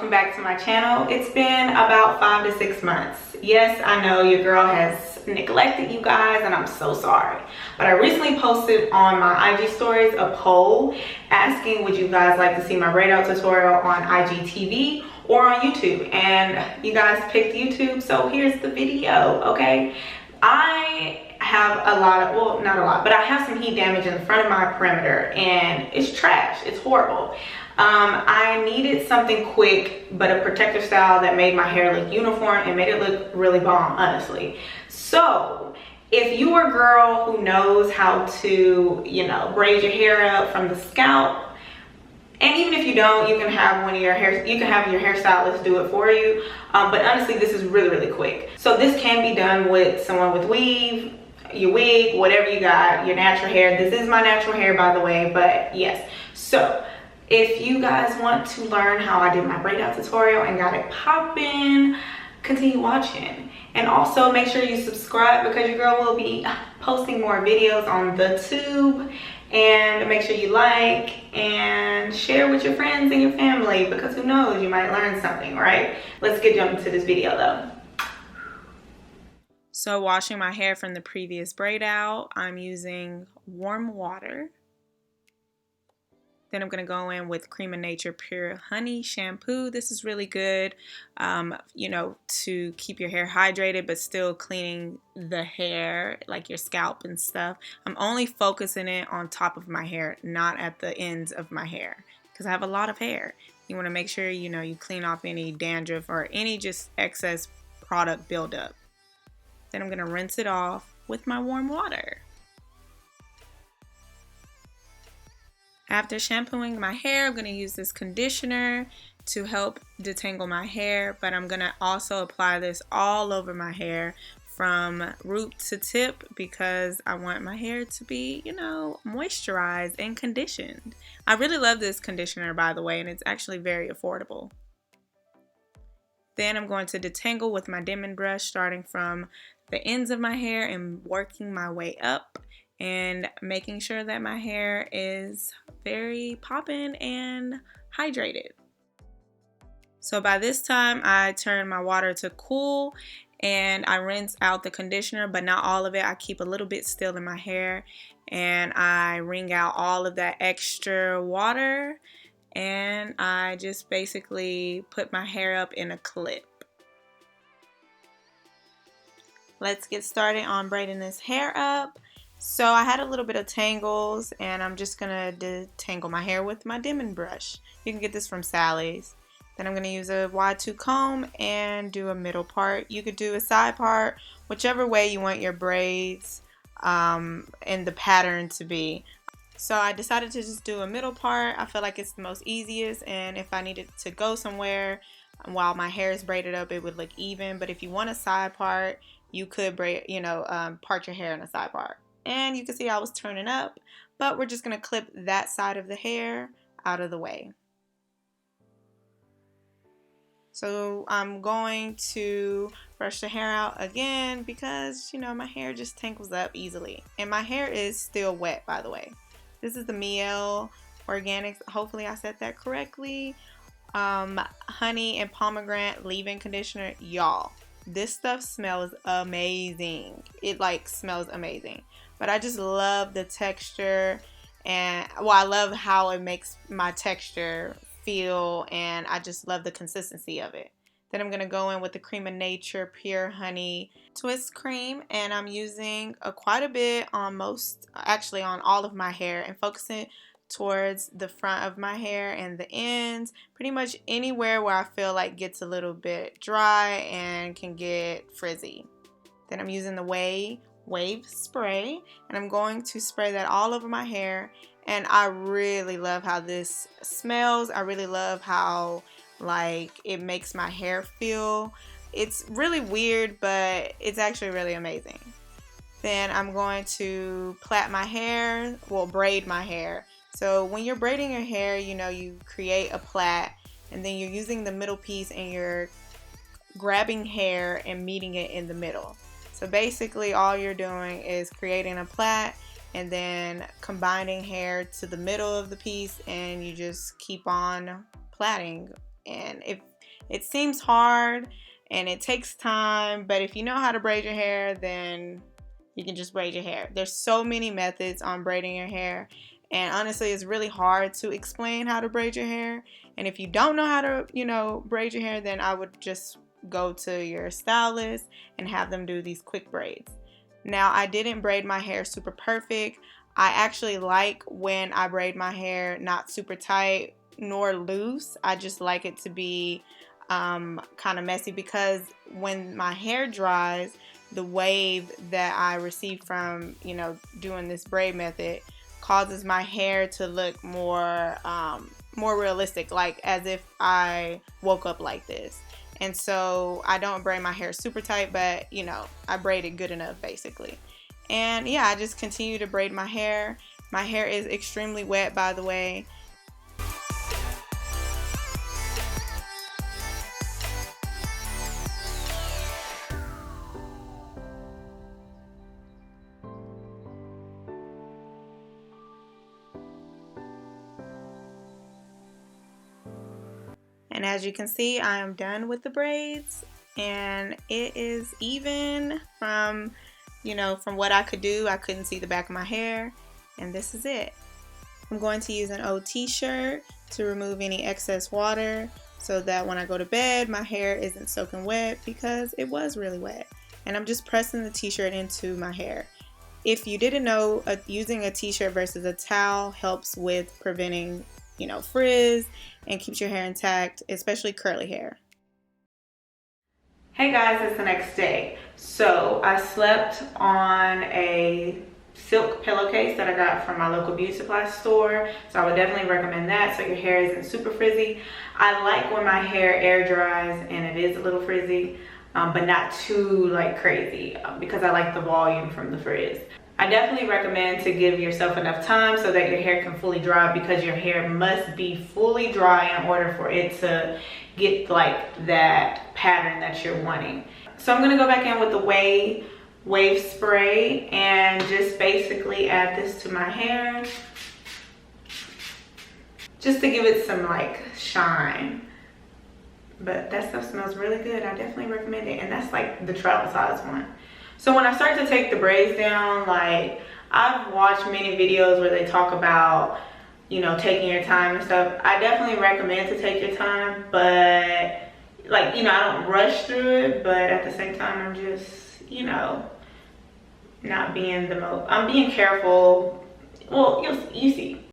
welcome back to my channel. It's been about 5 to 6 months. Yes, I know your girl has neglected you guys and I'm so sorry. But I recently posted on my IG stories a poll asking would you guys like to see my braid out tutorial on IGTV or on YouTube, and you guys picked YouTube, so here's the video. Okay, I have a lot of, well, not a lot, but I have some heat damage in the front of my perimeter and it's trash. It's horrible. I needed something quick but a protective style that made my hair look uniform and made it look really bomb, honestly. So if you are a girl who knows how to, you know, braid your hair up from the scalp, and even if you don't, you can have one of your hairstylist do it for you. But honestly, this is really quick. So this can be done with someone with weave, your wig, whatever you got, your natural hair. This is my natural hair, by the way, but yes. So if you guys want to learn how I did my braid out tutorial and got it popping, continue watching. And also make sure you subscribe because your girl will be posting more videos on the tube. And make sure you like and share with your friends and your family because who knows, you might learn something, right? Let's get jumping to this video though. So washing my hair from the previous braid out, I'm using warm water. Then I'm going to go in with Creme Nature Pure Honey Shampoo. This is really good, you know, to keep your hair hydrated but still cleaning the hair, like your scalp and stuff. I'm only focusing it on top of my hair, not at the ends of my hair, because I have a lot of hair. You want to make sure, you know, you clean off any dandruff or any just excess product buildup. Then I'm going to rinse it off with my warm water. After shampooing my hair, I'm going to use this conditioner to help detangle my hair, but I'm going to also apply this all over my hair from root to tip because I want my hair to be, you know, moisturized and conditioned. I really love this conditioner, by the way, and it's actually very affordable. Then I'm going to detangle with my diamond brush, starting from the ends of my hair and working my way up and making sure that my hair is very poppin' and hydrated. So by this time I turn my water to cool and I rinse out the conditioner, but not all of it. I keep a little bit still in my hair and I wring out all of that extra water and I just basically put my hair up in a clip. Let's get started on braiding this hair up. So I had a little bit of tangles and I'm just gonna detangle my hair with my diamond brush. You can get this from Sally's. Then I'm gonna use a Y2 comb and do a middle part. You could do a side part, whichever way you want your braids and the pattern to be. So I decided to just do a middle part. I feel like it's the most easiest, and if I needed to go somewhere while my hair is braided up, it would look even. But if you want a side part, you could braid, you know, part your hair in a side part. And you can see I was turning up, but we're just going to clip that side of the hair out of the way. So I'm going to brush the hair out again because, you know, my hair just tangles up easily. And my hair is still wet, by the way. This is the Mielle Organics. Hopefully I said that correctly. Honey and pomegranate leave-in conditioner. Y'all, this stuff smells amazing. It like smells amazing. But I just love the texture and, well, I love how it makes my texture feel, and I just love the consistency of it. Then I'm going to go in with the Creme Nature Pure Honey Twist Cream, and I'm using quite a bit on actually on all of my hair, and focusing towards the front of my hair and the ends, pretty much anywhere where I feel like gets a little bit dry and can get frizzy. Then I'm using the Wave spray, and I'm going to spray that all over my hair, and I really love how this smells. I really love how like it makes my hair feel. It's really weird, but it's actually really amazing. Then I'm going to plait my hair, well, braid my hair. So when you're braiding your hair, you know, you create a plait and then you're using the middle piece and you're grabbing hair and meeting it in the middle. So basically all you're doing is creating a plait and then combining hair to the middle of the piece, and you just keep on plaiting. And if It seems hard and it takes time, but if you know how to braid your hair, then you can just braid your hair. There's so many methods on braiding your hair, and honestly, it's really hard to explain how to braid your hair. And if you don't know how to, braid your hair, then I would just go to your stylist and have them do these quick braids. Now, I didn't braid my hair super perfect. I actually like when I braid my hair not super tight nor loose. I just like it to be kind of messy, because when my hair dries, the wave that I receive from doing this braid method causes my hair to look more realistic, like as if I woke up like this. And so I don't braid my hair super tight, but I braid it good enough basically. And yeah, I just continue to braid my hair. My hair is extremely wet, by the way. And as you can see, I am done with the braids, and it is even from what I could do. I couldn't see the back of my hair, and this is it. I'm going to use an old t-shirt to remove any excess water so that when I go to bed, my hair isn't soaking wet, because it was really wet. And I'm just pressing the t-shirt into my hair. If you didn't know, using a t-shirt versus a towel helps with preventing frizz and keeps your hair intact, especially curly hair. Hey guys, it's the next day. So I slept on a silk pillowcase that I got from my local beauty supply store. So I would definitely recommend that so your hair isn't super frizzy. I like when my hair air dries and it is a little frizzy, but not too crazy, because I like the volume from the frizz. I definitely recommend to give yourself enough time so that your hair can fully dry, because your hair must be fully dry in order for it to get that pattern that you're wanting. So I'm gonna go back in with the wave spray and just basically add this to my hair, just to give it some shine. But that stuff smells really good. I definitely recommend it, and that's the travel size one. So when I start to take the braids down, I've watched many videos where they talk about, taking your time and stuff. I definitely recommend to take your time, but I don't rush through it, but at the same time, I'm just, not being the most, I'm being careful. Well, you see.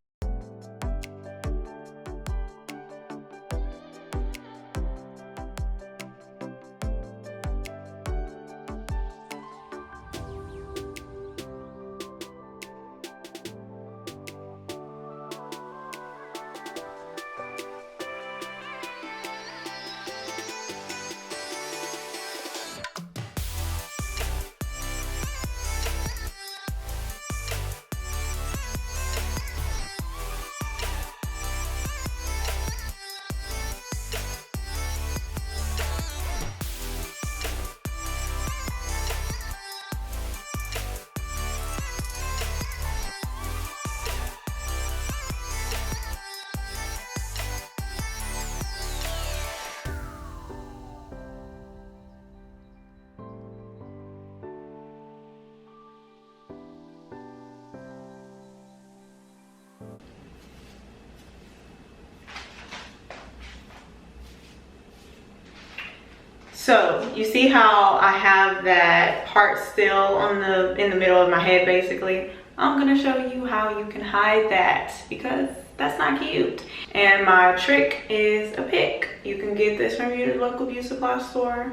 So you see how I have that part still in the middle of my head basically? I'm gonna show you how you can hide that, because that's not cute. And my trick is a pick. You can get this from your local beauty supply store,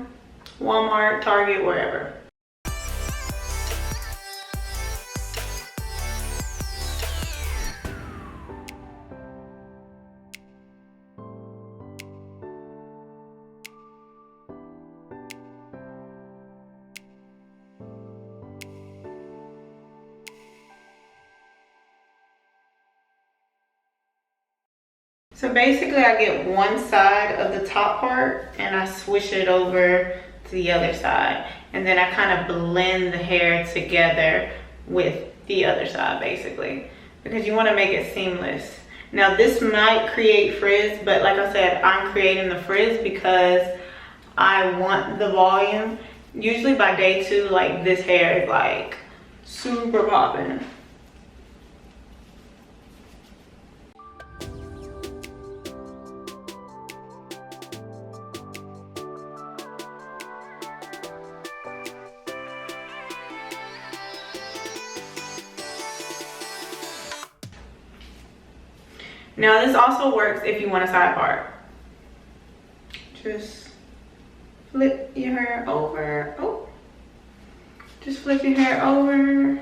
Walmart, Target, wherever. So basically I get one side of the top part and I swish it over to the other side. And then I kind of blend the hair together with the other side basically, because you want to make it seamless. Now this might create frizz, but like I said, I'm creating the frizz because I want the volume. Usually by day 2, like this hair is like super popping. Now this also works if you want a side part. Just flip your hair over. Oh, just flip your hair over.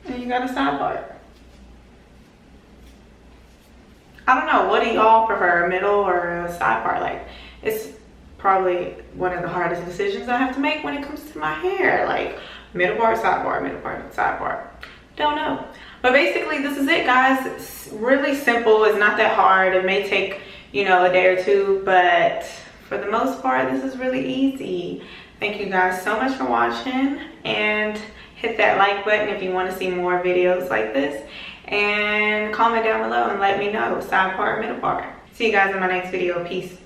And you got a side part. I don't know, what do y'all prefer, a middle or a side part? Like, it's probably one of the hardest decisions I have to make when it comes to my hair. Like, middle part, side part, middle part, side part. Don't know. But basically, this is it, guys. It's really simple. It's not that hard. It may take, you know, a day or two, but for the most part, this is really easy. Thank you guys so much for watching, and hit that like button if you want to see more videos like this, and comment down below and let me know, side part, middle part. See you guys in my next video. Peace.